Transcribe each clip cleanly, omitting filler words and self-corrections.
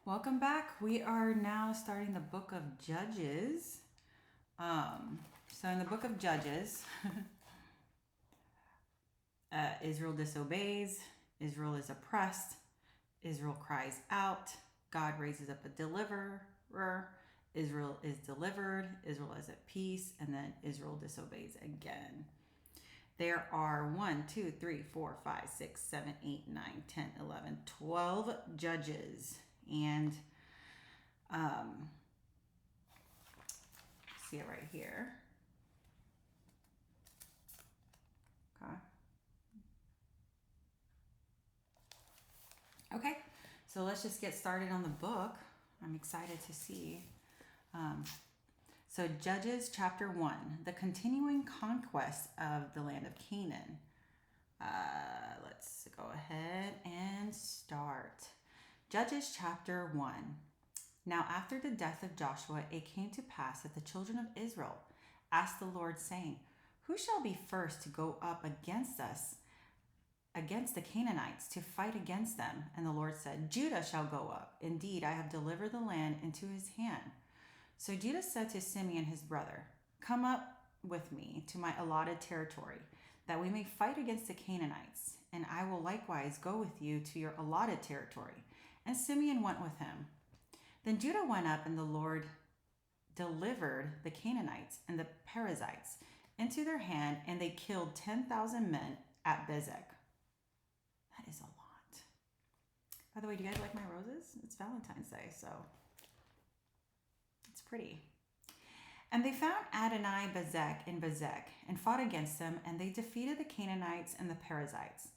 Welcome back. We are now starting the book of Judges. So in the book of Judges, Israel disobeys, Israel is oppressed, Israel cries out, God raises up a deliverer, Israel is delivered, Israel is at peace, and then Israel disobeys again. There are 1, 2, 3, 4, 5, 6, 7, 8, 9, 10, 11, 12 judges. And see it right here. Okay, so let's just get started on the book. I'm excited to see. So Judges chapter 1, the continuing conquest of the land of Canaan. Let's go ahead and start. Judges chapter 1. Now after the death of Joshua, it came to pass that the children of Israel asked the Lord, saying, Who shall be first to go up against us, against the Canaanites, to fight against them? And the Lord said, Judah shall go up. Indeed, I have delivered the land into his hand. So Judah said to Simeon his brother, Come up with me to my allotted territory, that we may fight against the Canaanites, and I will likewise go with you to your allotted territory. And Simeon went with him. Then Judah went up, and the Lord delivered the Canaanites and the Perizzites into their hand, and they killed 10,000 men at Bezek. That is a lot. By the way, do you guys like my roses? It's Valentine's Day, so it's pretty. And they found Adonai-Bezek in Bezek and fought against them, and they defeated the Canaanites and the Perizzites.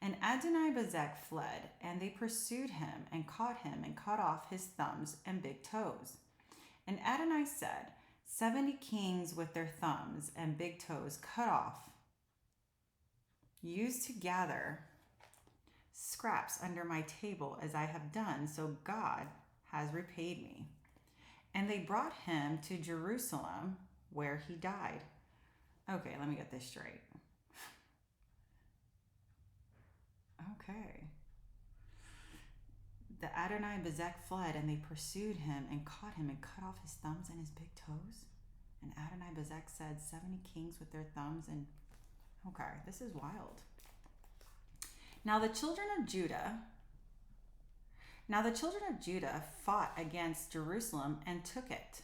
And Adonai-Bezek fled, and they pursued him and caught him and cut off his thumbs and big toes. And Adonai said, 70 kings with their thumbs and big toes cut off, used to gather scraps under my table as I have done, so God has repaid me. And they brought him to Jerusalem, where he died. Okay, let me get this straight. Okay. The Adonai-Bezek fled, and they pursued him and caught him and cut off his thumbs and his big toes. And Adonai-Bezek said, 70 kings with their thumbs and... Okay, this is wild. Now the children of Judah fought against Jerusalem and took it.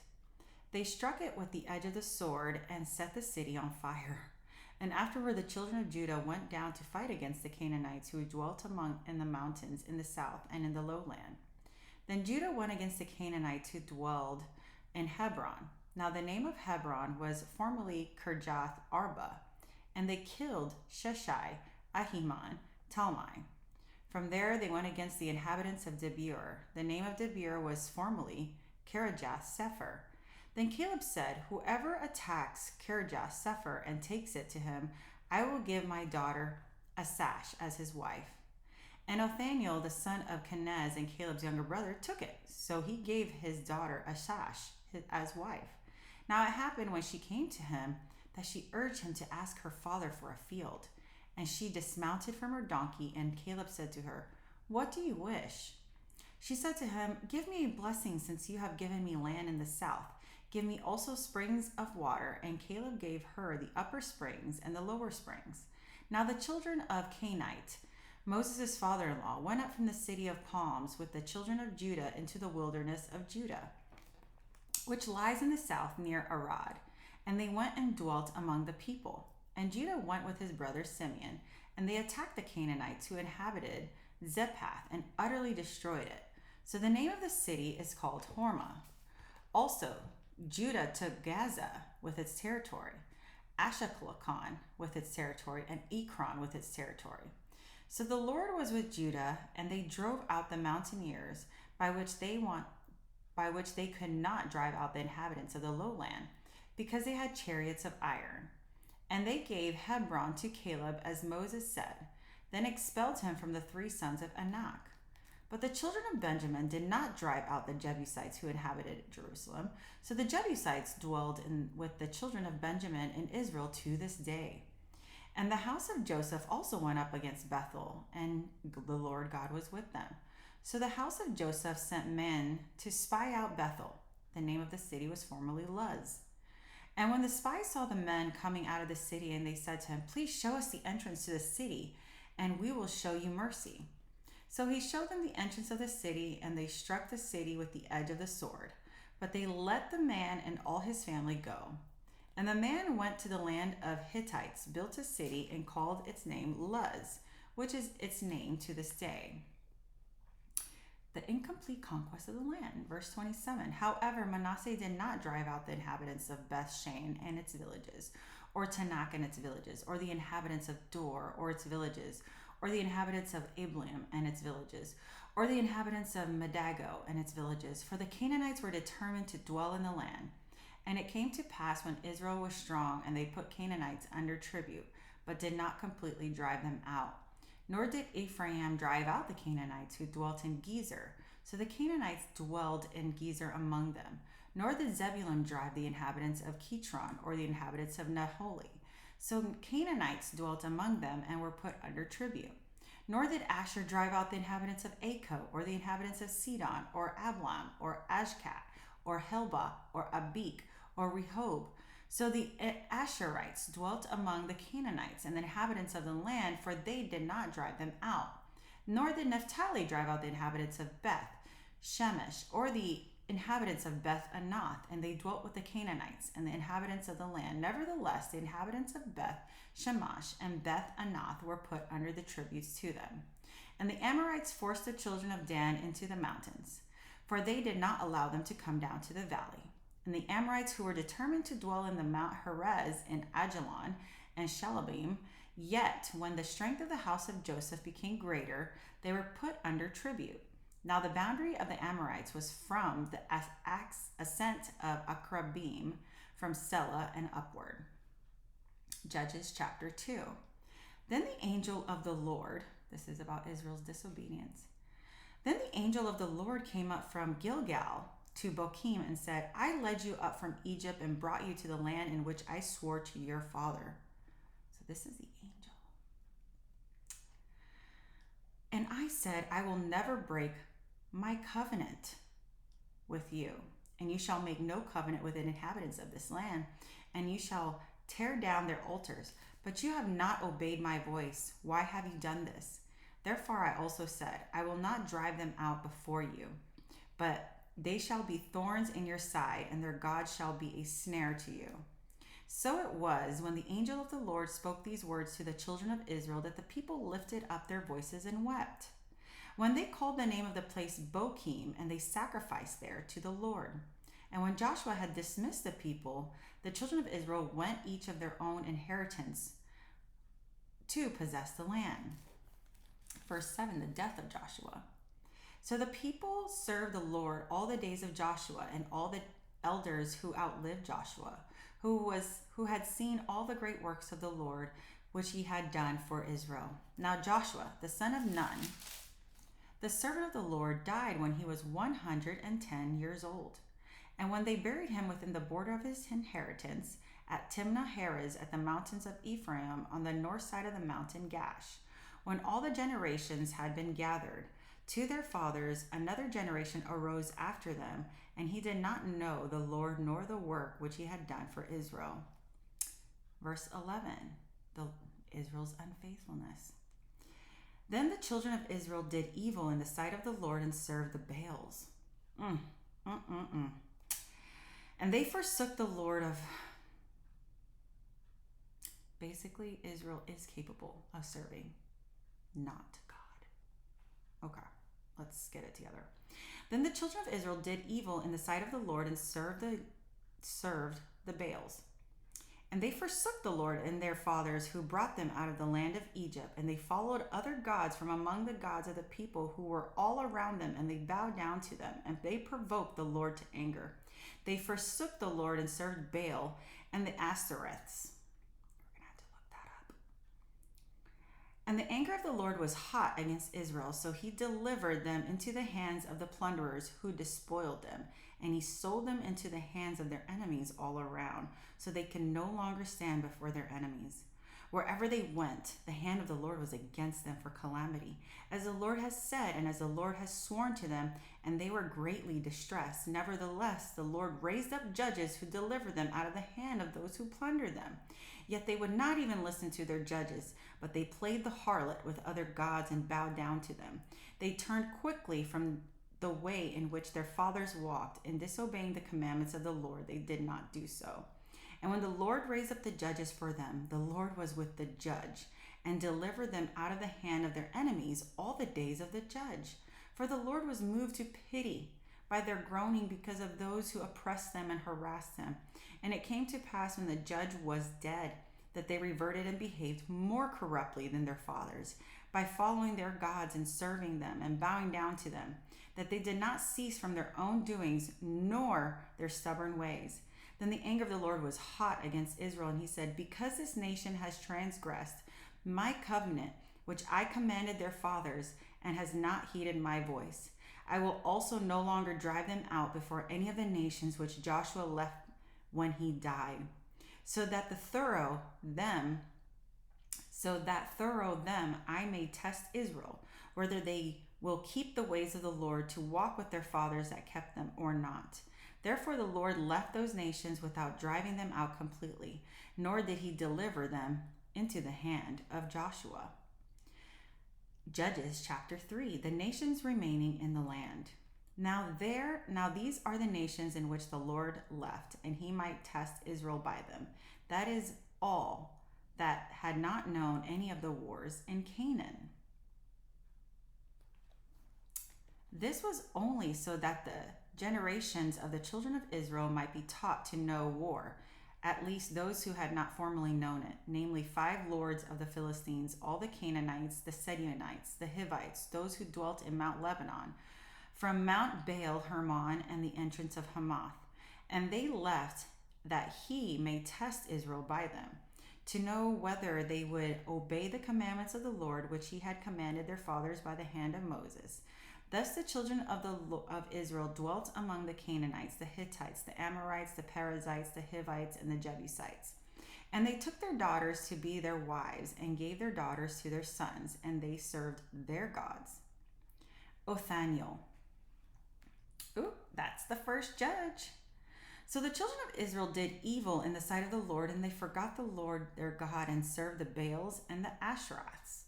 They struck it with the edge of the sword and set the city on fire. And afterward the children of Judah went down to fight against the Canaanites who dwelt in the mountains in the south and in the lowland. Then Judah went against the Canaanites who dwelled in Hebron. Now the name of Hebron was formerly Kirjath Arba, and they killed Sheshai, Ahiman, Talmai. From there they went against the inhabitants of Debir. The name of Debir was formerly Kirjath Sepher. Then Caleb said, Whoever attacks Kirjath Sepher and takes it to him, I will give my daughter Asash as his wife. And Othniel, the son of Kenaz and Caleb's younger brother, took it. So he gave his daughter Asash as wife. Now it happened when she came to him that she urged him to ask her father for a field. And she dismounted from her donkey, and Caleb said to her, What do you wish? She said to him, Give me a blessing, since you have given me land in the south. Give me also springs of water. And Caleb gave her the upper springs and the lower springs. Now the children of Canaanite, Moses' father-in-law, went up from the city of palms with the children of Judah into the wilderness of Judah, which lies in the south near Arad. And they went and dwelt among the people. And Judah went with his brother Simeon, and they attacked the Canaanites who inhabited Zephath and utterly destroyed it. So the name of the city is called Hormah. Also, Judah took Gaza with its territory, Ashkelon with its territory, and Ekron with its territory. So the Lord was with Judah, and they drove out the mountaineers by which they could not drive out the inhabitants of the lowland, because they had chariots of iron. And they gave Hebron to Caleb, as Moses said, then expelled him from the 3 sons of Anak. But the children of Benjamin did not drive out the Jebusites who inhabited Jerusalem. So the Jebusites dwelled with the children of Benjamin in Israel to this day. And the house of Joseph also went up against Bethel, and the Lord God was with them. So the house of Joseph sent men to spy out Bethel. The name of the city was formerly Luz. And when the spies saw the men coming out of the city, and they said to him, "Please show us the entrance to the city, and we will show you mercy." So he showed them the entrance of the city, and they struck the city with the edge of the sword. But they let the man and all his family go. And the man went to the land of Hittites, built a city, and called its name Luz, which is its name to this day. The incomplete conquest of the land. Verse 27. However, Manasseh did not drive out the inhabitants of Beth Shean and its villages, or Tanakh and its villages, or the inhabitants of Dor or its villages, or the inhabitants of Ibleam and its villages, or the inhabitants of Medago and its villages, for the Canaanites were determined to dwell in the land. And it came to pass when Israel was strong, and they put Canaanites under tribute, but did not completely drive them out. Nor did Ephraim drive out the Canaanites who dwelt in Gezer. So the Canaanites dwelled in Gezer among them. Nor did Zebulun drive the inhabitants of Kitron, or the inhabitants of Naholi. So Canaanites dwelt among them and were put under tribute. Nor did Asher drive out the inhabitants of Acco, or the inhabitants of Sidon, or Ablam, or Ashkat, or Helbah, or Abik, or Rehob. So the Asherites dwelt among the Canaanites and the inhabitants of the land, for they did not drive them out. Nor did Naphtali drive out the inhabitants of Beth Shemesh, or the inhabitants of Beth Anath, and they dwelt with the Canaanites and the inhabitants of the land. Nevertheless, the inhabitants of Beth Shemesh and Beth Anath were put under the tributes to them. And the Amorites forced the children of Dan into the mountains, for they did not allow them to come down to the valley. And the Amorites who were determined to dwell in the Mount Herez in Ajalon and Shalabim, yet when the strength of the house of Joseph became greater, they were put under tribute. Now the boundary of the Amorites was from the ascent of Akrabim, from Selah and upward. Judges chapter 2. Then the angel of the Lord, this is about Israel's disobedience. Then the angel of the Lord came up from Gilgal to Bochim and said, "I led you up from Egypt and brought you to the land in which I swore to your father." So this is the angel. "And I said, I will never break my covenant with you, and you shall make no covenant with the inhabitants of this land, and you shall tear down their altars. But you have not obeyed my voice. Why have you done this? Therefore I also said, I will not drive them out before you, but they shall be thorns in your side, and their God shall be a snare to you." So it was, when the angel of the Lord spoke these words to the children of Israel, that the people lifted up their voices and wept, when they called the name of the place Bochim, and they sacrificed there to the Lord. And when Joshua had dismissed the people, the children of Israel went each of their own inheritance to possess the land. Verse 7, the death of Joshua. So the people served the Lord all the days of Joshua, and all the elders who outlived Joshua, who had seen all the great works of the Lord, which he had done for Israel. Now Joshua, the son of Nun, the servant of the Lord, died when he was 110 years old. And when they buried him within the border of his inheritance at Timnah-Heres at the mountains of Ephraim on the north side of the mountain Gash, when all the generations had been gathered to their fathers, another generation arose after them, and he did not know the Lord nor the work which he had done for Israel. Verse 11, Israel's unfaithfulness. Then the children of Israel did evil in the sight of the Lord and served the Baals. And they forsook the Lord of... Basically, Israel is capable of serving, not God. Okay, let's get it together. Then the children of Israel did evil in the sight of the Lord and served the Baals. And they forsook the Lord and their fathers who brought them out of the land of Egypt. And they followed other gods from among the gods of the people who were all around them. And they bowed down to them. And they provoked the Lord to anger. They forsook the Lord and served Baal and the Astoreths. We're going to have to look that up. And the anger of the Lord was hot against Israel. So he delivered them into the hands of the plunderers who despoiled them. And he sold them into the hands of their enemies all around, so they can no longer stand before their enemies. Wherever they went, the hand of the Lord was against them for calamity, as the Lord has said, and as the Lord has sworn to them, and they were greatly distressed. Nevertheless, the Lord raised up judges who delivered them out of the hand of those who plundered them. Yet they would not even listen to their judges, but they played the harlot with other gods and bowed down to them. They turned quickly from the way in which their fathers walked, in disobeying the commandments of the Lord. They did not do so. And when the Lord raised up the judges for them, the Lord was with the judge, and delivered them out of the hand of their enemies all the days of the judge. For the Lord was moved to pity by their groaning because of those who oppressed them and harassed them. And it came to pass, when the judge was dead, that they reverted and behaved more corruptly than their fathers, by following their gods and serving them and bowing down to them, that they did not cease from their own doings, nor their stubborn ways. Then the anger of the Lord was hot against Israel, and he said, because this nation has transgressed my covenant, which I commanded their fathers, and has not heeded my voice, I will also no longer drive them out before any of the nations which Joshua left when he died, so that through them I may test Israel, whether they will keep the ways of the Lord to walk with their fathers that kept them or not. Therefore the Lord left those nations without driving them out completely, nor did he deliver them into the hand of Joshua. Judges chapter 3, the nations remaining in the land. Now these are the nations in which the Lord left, and he might test Israel by them. That is all that had not known any of the wars in Canaan. This was only so that the generations of the children of Israel might be taught to know war, at least those who had not formerly known it, namely 5 lords of the Philistines, all the Canaanites, the Simeonites, the Hivites, those who dwelt in Mount Lebanon, from Mount Baal Hermon and the entrance of Hamath. And they left that he may test Israel by them, to know whether they would obey the commandments of the Lord, which he had commanded their fathers by the hand of Moses. Thus the children of Israel dwelt among the Canaanites, the Hittites, the Amorites, the Perizzites, the Hivites, and the Jebusites. And they took their daughters to be their wives, and gave their daughters to their sons, and they served their gods. Othniel. Ooh, that's the first judge. So the children of Israel did evil in the sight of the Lord, and they forgot the Lord their God, and served the Baals and the Asherahs.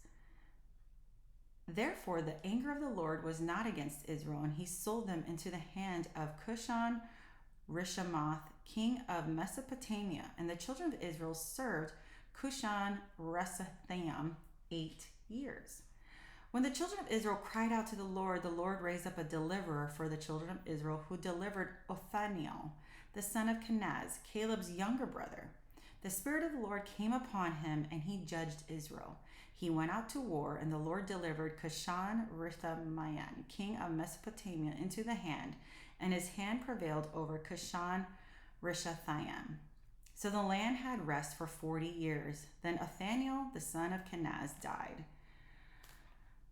Therefore the anger of the Lord was not against Israel, and he sold them into the hand of Cushan Rishamoth, king of Mesopotamia. And the children of Israel served Cushan Rishathaim 8 years. When the children of Israel cried out to the Lord raised up a deliverer for the children of Israel, who delivered Othniel, the son of Kenaz, Caleb's younger brother. The Spirit of the Lord came upon him, and he judged Israel. He went out to war, and the Lord delivered Cushan Rishathaim, king of Mesopotamia, into the hand, and his hand prevailed over Cushan Rishathaim. So the land had rest for 40 years. Then Othniel, the son of Kenaz, died.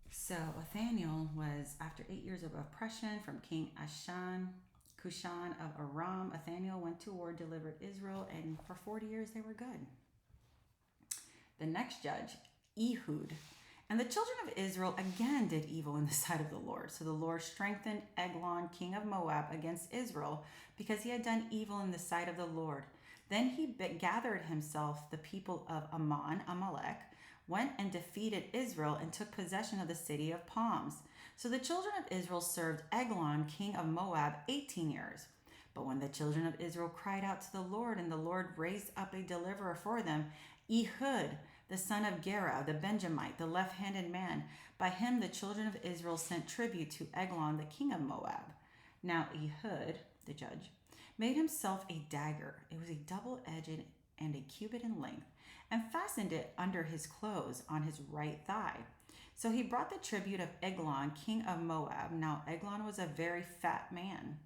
So Othniel was, after 8 years of oppression from King Cushan of Aram, Othniel went to war, delivered Israel, and for 40 years they were good. The next judge, Ehud. And the children of Israel again did evil in the sight of the Lord. So the Lord strengthened Eglon, king of Moab, against Israel, because he had done evil in the sight of the Lord. Then he gathered himself the people of Amalek, went and defeated Israel, and took possession of the city of palms. So the children of Israel served Eglon, king of Moab, 18 years. But when the children of Israel cried out to the Lord, and the Lord raised up a deliverer for them, Ehud, the son of Gera, the Benjamite, the left-handed man, by him the children of Israel sent tribute to Eglon, the king of Moab. Now Ehud, the judge, made himself a dagger. It was a double-edged and a cubit in length, and fastened it under his clothes on his right thigh. So he brought the tribute of Eglon, king of Moab. Now Eglon was a very fat man.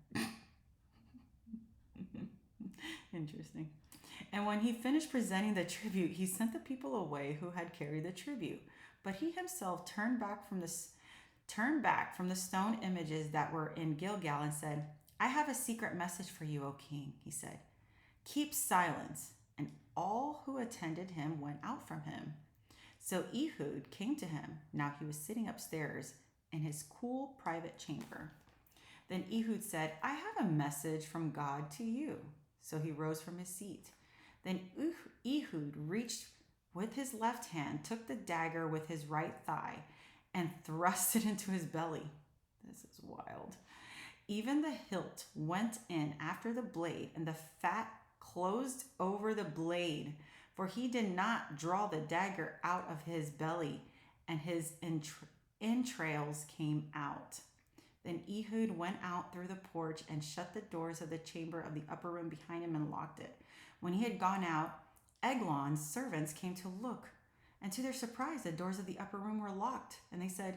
Interesting. And when he finished presenting the tribute, he sent the people away who had carried the tribute. But he himself turned back from the stone images that were in Gilgal, and said, I have a secret message for you, O king, he said. Keep silence and all who attended him went out from him. So Ehud came to him. Now he was sitting upstairs in his cool private chamber. Then Ehud said, I have a message from God to you. So he rose from his seat. Then Ehud reached with his left hand, took the dagger with his right thigh, and thrust it into his belly. This is wild. Even the hilt went in after the blade, and the fat closed over the blade, for he did not draw the dagger out of his belly, and his entrails came out. Then Ehud went out through the porch and shut the doors of the chamber of the upper room behind him and locked it. When he had gone out, Eglon's servants came to look, and to their surprise, the doors of the upper room were locked, and they said,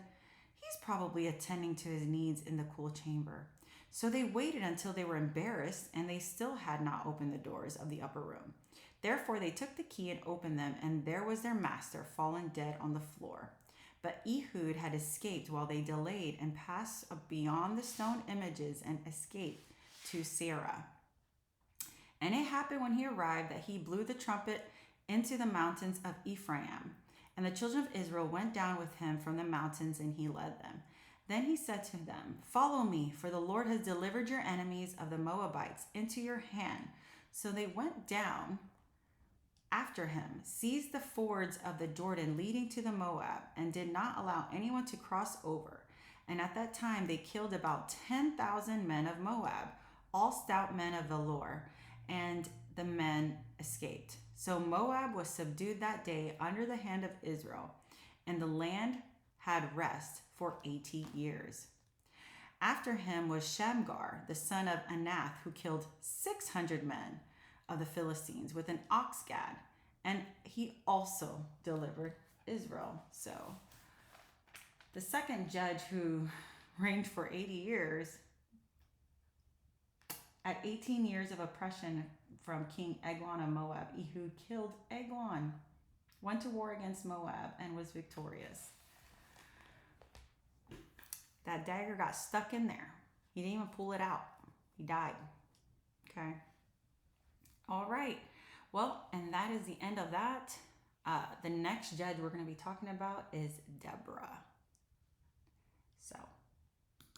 he's probably attending to his needs in the cool chamber. So they waited until they were embarrassed, and they still had not opened the doors of the upper room. Therefore they took the key and opened them, and there was their master fallen dead on the floor. But Ehud had escaped while they delayed, and passed beyond the stone images and escaped to Sarah. And it happened when he arrived that he blew the trumpet into the mountains of Ephraim. And the children of Israel went down with him from the mountains, and he led them. Then he said to them, follow me, for the Lord has delivered your enemies of the Moabites into your hand. So they went down after him, seized the fords of the Jordan leading to the Moab, and did not allow anyone to cross over. And at that time they killed about 10,000 men of Moab, all stout men of valor, and the men escaped. So Moab was subdued that day under the hand of Israel, and the land had rest for 80 years. After him was Shamgar, the son of Anath, who killed 600 men of the Philistines with an ox gad, and he also delivered Israel. So the second judge, who reigned for 80 years, at 18 years of oppression from King Eglon of Moab, Ehud killed Eglon, went to war against Moab, and was victorious. That dagger got stuck in there. He didn't even pull it out. He died. Okay. All right. Well, and that is the end of that. The next judge we're going to be talking about is Deborah. So